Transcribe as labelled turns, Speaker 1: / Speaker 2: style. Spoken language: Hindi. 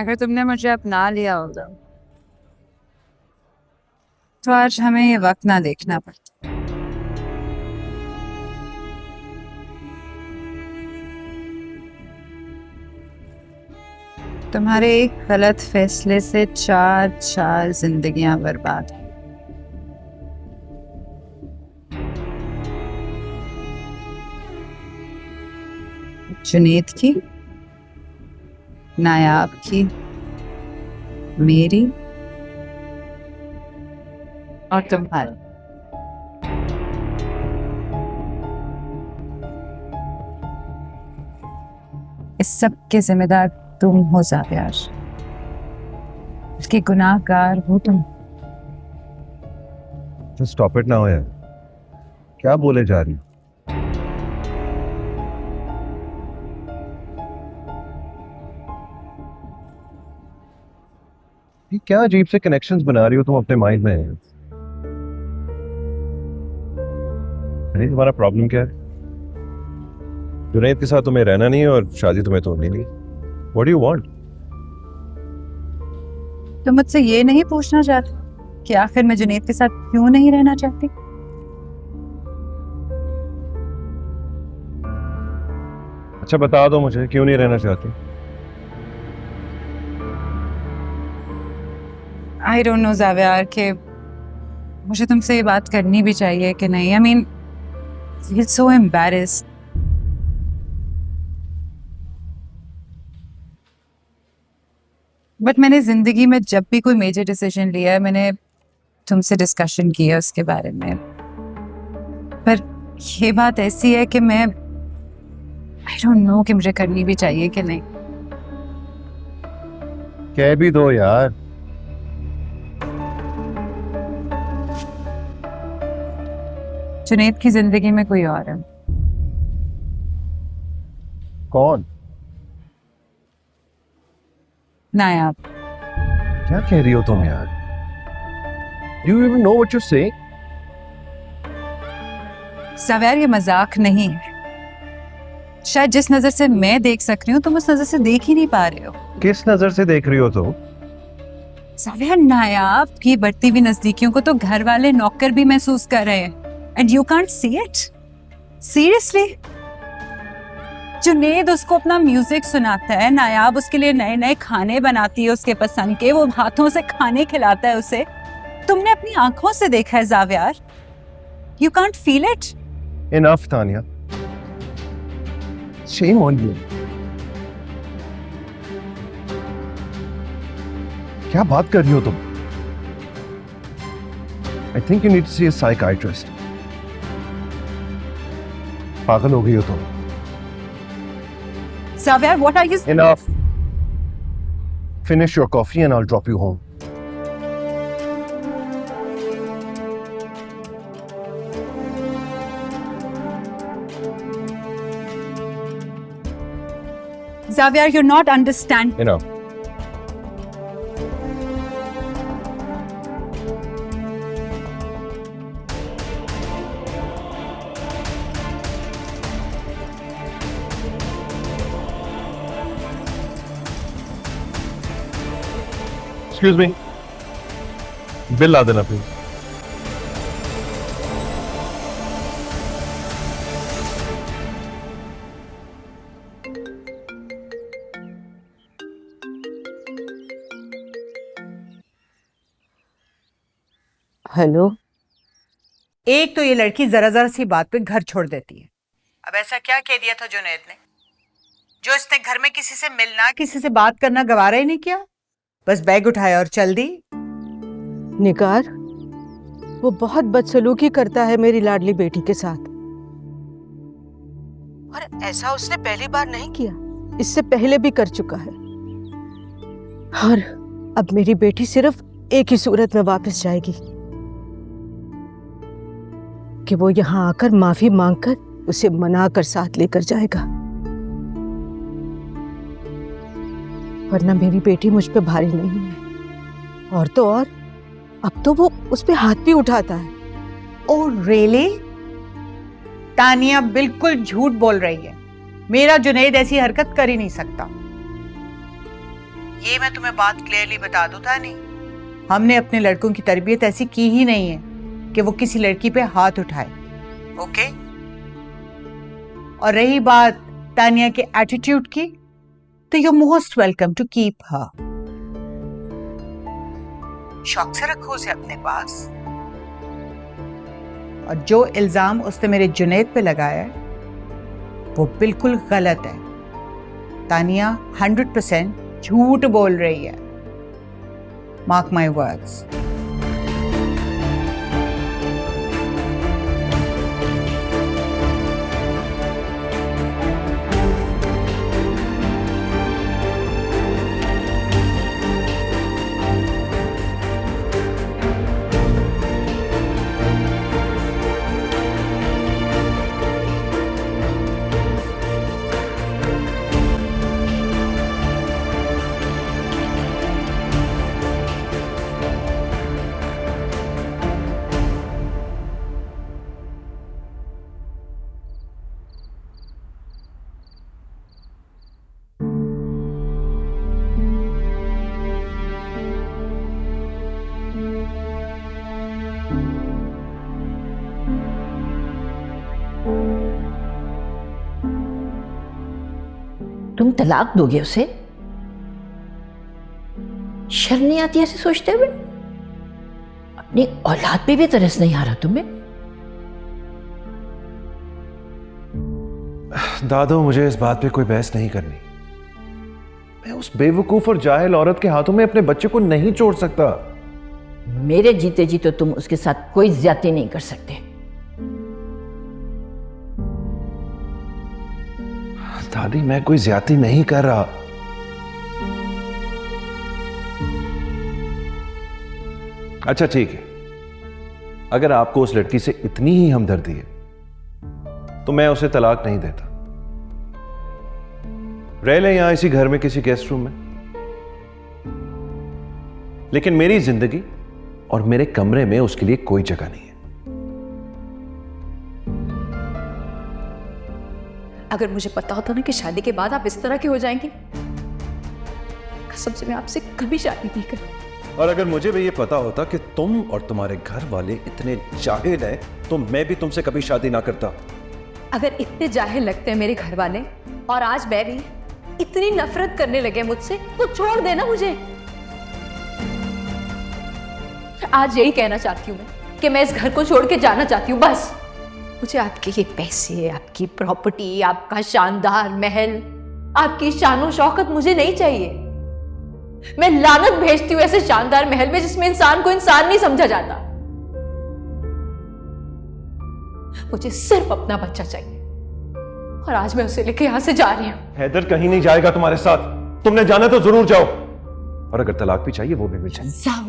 Speaker 1: अगर तुमने मुझे अपना लिया होता तो आज हमें ये वक्त ना देखना पड़ता। तुम्हारे एक गलत फैसले से चार जिंदगियां बर्बाद। जुनेद की, नायाब की, मेरी और तुम्हारी। इस सब के जिम्मेदार तुम हो ज़ावियार। इसके गुनाहगार हो तुम।
Speaker 2: तो स्टॉप इट ना हो यार, क्या बोले जा रही हो? ये क्या अजीब से कनेक्शंस बना रही हो तुम अपने माइंड में? अरे तुम्हारा प्रॉब्लम क्या है? जुनैद के साथ तुम्हें रहना नहीं है और शादी तुम्हें तोड़नी नहीं। What do you want?
Speaker 1: तुम मुझसे ये नहीं पूछना चाहते कि आखिर मैं जुनेद के साथ क्यों नहीं रहना चाहती?
Speaker 2: अच्छा बता दो मुझे, क्यों नहीं रहना चाहती?
Speaker 1: आई डोंट नो ज़ावियार कि मुझे तुमसे ये बात करनी भी चाहिए कि नहीं। I mean feel so embarrassed. But मैंने जिंदगी में जब भी कोई मेजर डिसीजन लिया है मैंने तुमसे डिस्कशन किया उसके बारे में। पर ये बात ऐसी है कि मैं आई डोंट नो कि मुझे करनी भी चाहिए कि नहीं।
Speaker 2: कह भी दो यार।
Speaker 1: जुनेद की जिंदगी में कोई और है।
Speaker 2: कौन?
Speaker 1: नायाब।
Speaker 2: क्या कह रही हो तुम यार? Do you even know what you're saying?
Speaker 1: ज़ावियार ये मजाक नहीं है। शायद जिस नजर से मैं देख सक रही हूँ तुम उस नजर से देख ही नहीं पा रहे हो।
Speaker 2: किस नजर से देख रही हो तुम?
Speaker 1: ज़ावियार नायाब की बढ़ती हुई नजदीकियों को तो घर वाले नौकर भी महसूस कर रहे हैं and you can't see it. Seriously Junaid उसको अपना म्यूजिक सुनाता है, नायाब उसके लिए नए नए खाने बनाती है उसके पसंद के, वो हाथों से खाने खिलाता है उसे। तुमने अपनी आंखों से देखा है Xavier. You can't feel it.
Speaker 2: Enough, Tania. Shame on you. क्या बात कर रही हो तुम? I think you need to see a psychiatrist. पागल हो गई हो तुम।
Speaker 1: ज़ावियार what are you?
Speaker 2: Enough. Finish your coffee and I'll drop you home.
Speaker 1: Xavier, you're not understand.
Speaker 2: Enough. Excuse me. Bill ला देना प्लीज।
Speaker 3: हेलो।
Speaker 4: एक तो ये लड़की जरा जरा सी बात पे घर छोड़ देती है। अब ऐसा क्या कह दिया था जुनैद ने जो इसने घर में किसी से मिलना किसी से बात करना गवारा ही नहीं किया? बस बैग उठाया और चल दी।
Speaker 3: निगार, वो बहुत बदसलूकी करता है मेरी लाडली बेटी के साथ। और ऐसा उसने पहली बार नहीं किया, इससे पहले भी कर चुका है। और अब मेरी बेटी सिर्फ एक ही सूरत में वापस जाएगी कि वो यहाँ आकर माफी मांगकर उसे मनाकर साथ लेकर जाएगा, वरना मेरी बेटी मुझ पे भारी नहीं है। और तो और अब तो वो उस पे हाथ भी उठाता है।
Speaker 4: Oh really? तानिया बिल्कुल झूठ बोल रही है। मेरा जुनैद ऐसी हरकत कर ही नहीं सकता। ये मैं तुम्हें बात क्लियरली बता दूं तानी, हमने अपने लड़कों की तरबियत ऐसी की ही नहीं है कि वो किसी लड़की पे हाथ उठाए। ओके? और रही बात तानिया के एटीट्यूड की, तो you most welcome to keep her. शौक से रखो उसे अपने पास। और जो इल्जाम उसने मेरे जुनैद पे लगाया है वो बिल्कुल गलत है। तानिया 100% झूठ बोल रही है। Mark my words.
Speaker 5: तुम तलाक दोगे उसे? शर्म नहीं आती ऐसे सोचते हुए? अपनी औलाद पे भी तरस नहीं आ रहा तुम्हें?
Speaker 2: दादो, मुझे इस बात पे कोई बहस नहीं करनी। मैं उस बेवकूफ और जाहिल औरत के हाथों में अपने बच्चे को नहीं छोड़ सकता।
Speaker 5: मेरे जीते जी तो तुम उसके साथ कोई ज्यादती नहीं कर सकते।
Speaker 2: दादी, मैं कोई ज्यादती नहीं कर रहा। अच्छा ठीक है, अगर आपको उस लड़की से इतनी ही हमदर्दी है तो मैं उसे तलाक नहीं देता। रह ले यहां इसी घर में किसी गेस्ट रूम में, लेकिन मेरी जिंदगी और मेरे कमरे में उसके लिए कोई जगह नहीं है।
Speaker 6: अगर मुझे पता होता ना कि शादी के बाद आप इस तरह के हो जाएंगे, कसम से मैं आपसे कभी शादी नहीं करूं।
Speaker 2: और अगर मुझे भी ये पता होता कि तुम और तुम्हारे घर वाले इतने जाहिल हैं तो मैं भी तुमसे कभी शादी ना करता।
Speaker 6: अगर इतने जाहिल लगते हैं मेरे घर वाले और आज मैं भी इतनी नफरत करने लगे मुझसे, तो छोड़ देना मुझे। आज यही कहना चाहती हूँ मैं कि मैं इस घर को छोड़ के जाना चाहती हूँ, बस। मुझे आपके ये पैसे, आपकी प्रॉपर्टी, आपका शानदार महल, आपकी शानो शौकत मुझे नहीं चाहिए। मैं लानत भेजती हूँ ऐसे शानदार महल में जिसमें इंसान को इंसान नहीं समझा जाता। मुझे सिर्फ अपना बच्चा चाहिए और आज मैं उसे लेके यहां से जा रही हूँ।
Speaker 2: हैदर कहीं नहीं जाएगा तुम्हारे साथ। तुमने जाना तो जरूर जाओ, और अगर तलाक भी चाहिए वो भी मिल जाए।
Speaker 6: जाविया,